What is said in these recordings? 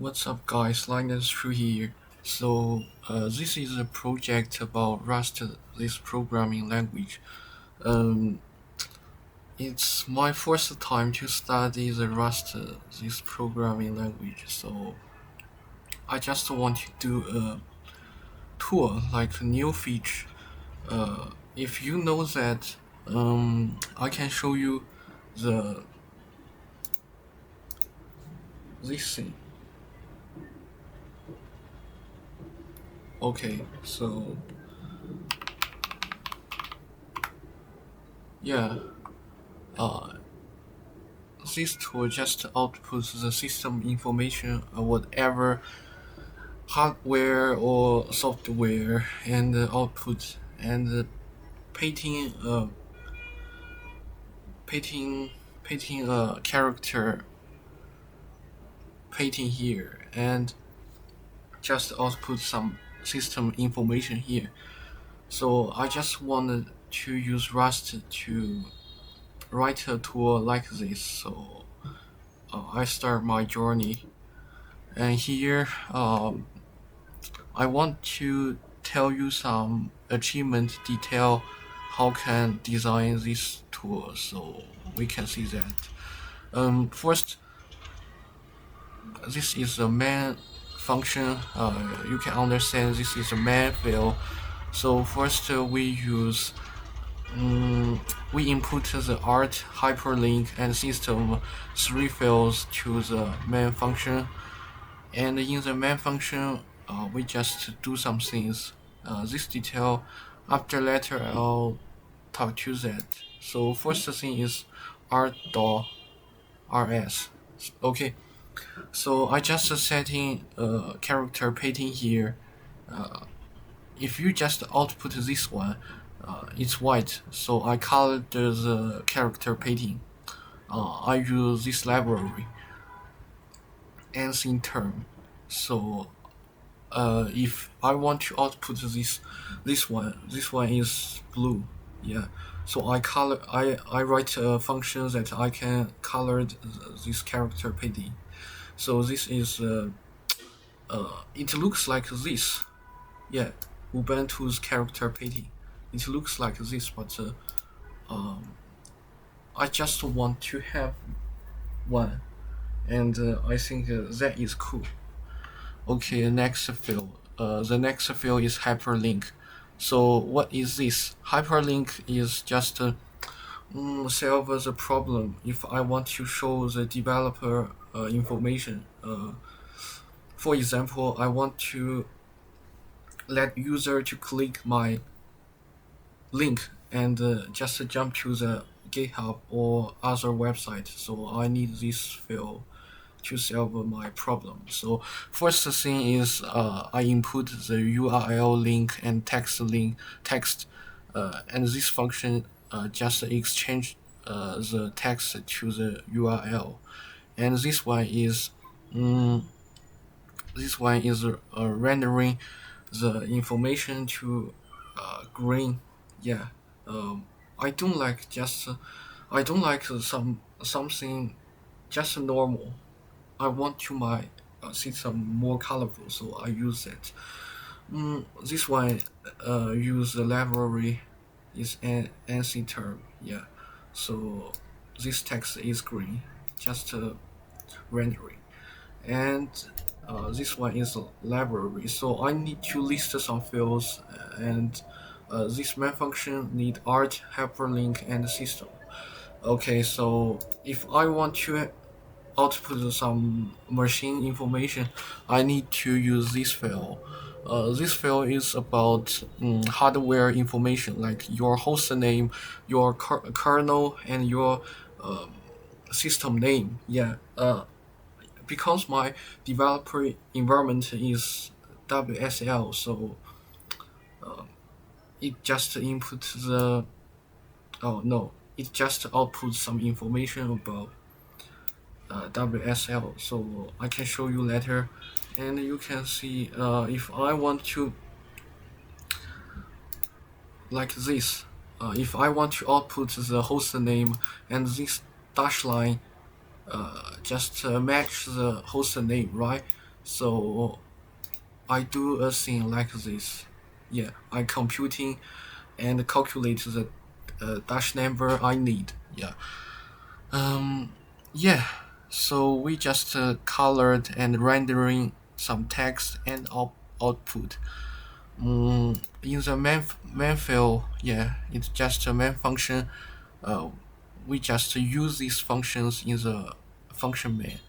What's up guys, Linus through here. This is a project about Rust, this programming language. Um, it's my first time to study the Rust, this programming language. So I just want to do a tool like a neofetch. If you know that, I can show you the this thing. Okay, so yeah, uh, this tool just outputs the system information, whatever hardware or software, and output and painting painting painting a character painting here and just output some system information here. So I just wanted to use Rust to write a tool like this. So I start my journey, and here I want to tell you some achievement detail how can design this tool, so we can see that. First, this is the main function. You can understand this is a main field. So first we input the art, hyperlink, and system three fields to the main function, and in the main function we just do some things. This detail after later I'll talk to that. So first thing is art.rs. Okay, so I just setting character painting here. If you just output this one, it's white, so I colored the character painting. I use this library and in term. So if I want to output this one is blue. Yeah, so I write a function that I can color this character painting. So this is it looks like this. Yeah, Ubuntu's character painting. It looks like this, but I just want to have one, and I think that is cool. Okay, next field. The next field is hyperlink. So what is this? Hyperlink is just solve the problem if I want to show the developer information. For example, I want to let user to click my link and just jump to the GitHub or other website. So I need this field to solve my problem. So first thing is I input the URL link and text, and this function just exchange the text to the URL, and this one is rendering the information to green. Yeah, I don't like something just normal. I want to my system more colorful, so I use it. This one use the library is an ANSI term. Yeah, so this text is green, just rendering, and this one is a library. So I need to list some fields, and this main function need art, hyperlink, and system. Okay, so if I want to output some machine information, I need to use this field. This field is about hardware information like your host name, your kernel, and your system name. Yeah, because my developer environment is WSL, so it just inputs the it just outputs some information about WSL, so I can show you later, and you can see if I want to like this, if I want to output the host name and this dash line just match the host name, right? So I do a thing like this. Yeah, I computing and calculate the dash number I need. Yeah. Um. Yeah. So we just colored and rendering some text and output. In the main file, yeah, it's just a main function. Uh, we just use these functions in the function main,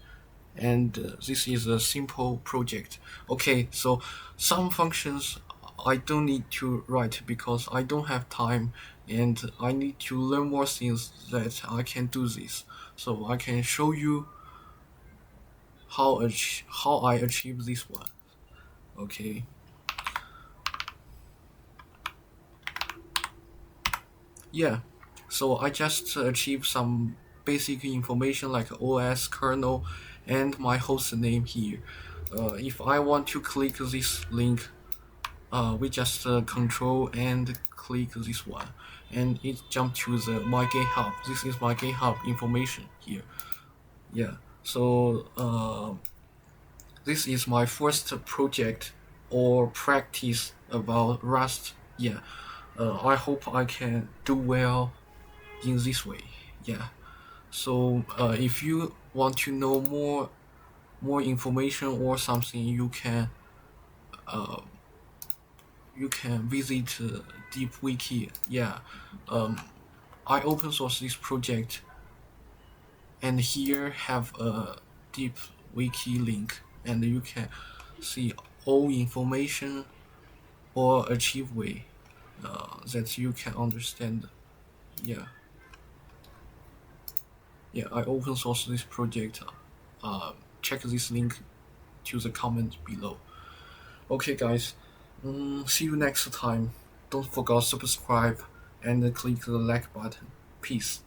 and this is a simple project. Okay, so some functions I don't need to write because I don't have time, and I need to learn more things that I can do this. So I can show you how I achieve this one. Okay. Yeah, so I just achieved some basic information like OS kernel and my host name here. If I want to click this link, we just control and click this one, and it jump to the my GitHub. This is my GitHub information here. Yeah, so this is my first project or practice about Rust. Yeah, I hope I can do well in this way. Yeah. So if you want to know more information or something, uh, you can visit Deep Wiki. Yeah. Um, I open source this project, and here have a Deep Wiki link, and you can see all information or achieve way that you can understand. Yeah. Yeah, I open source this project. Check this link to the comment below. Okay, guys. See you next time. Don't forget subscribe and click the like button. Peace.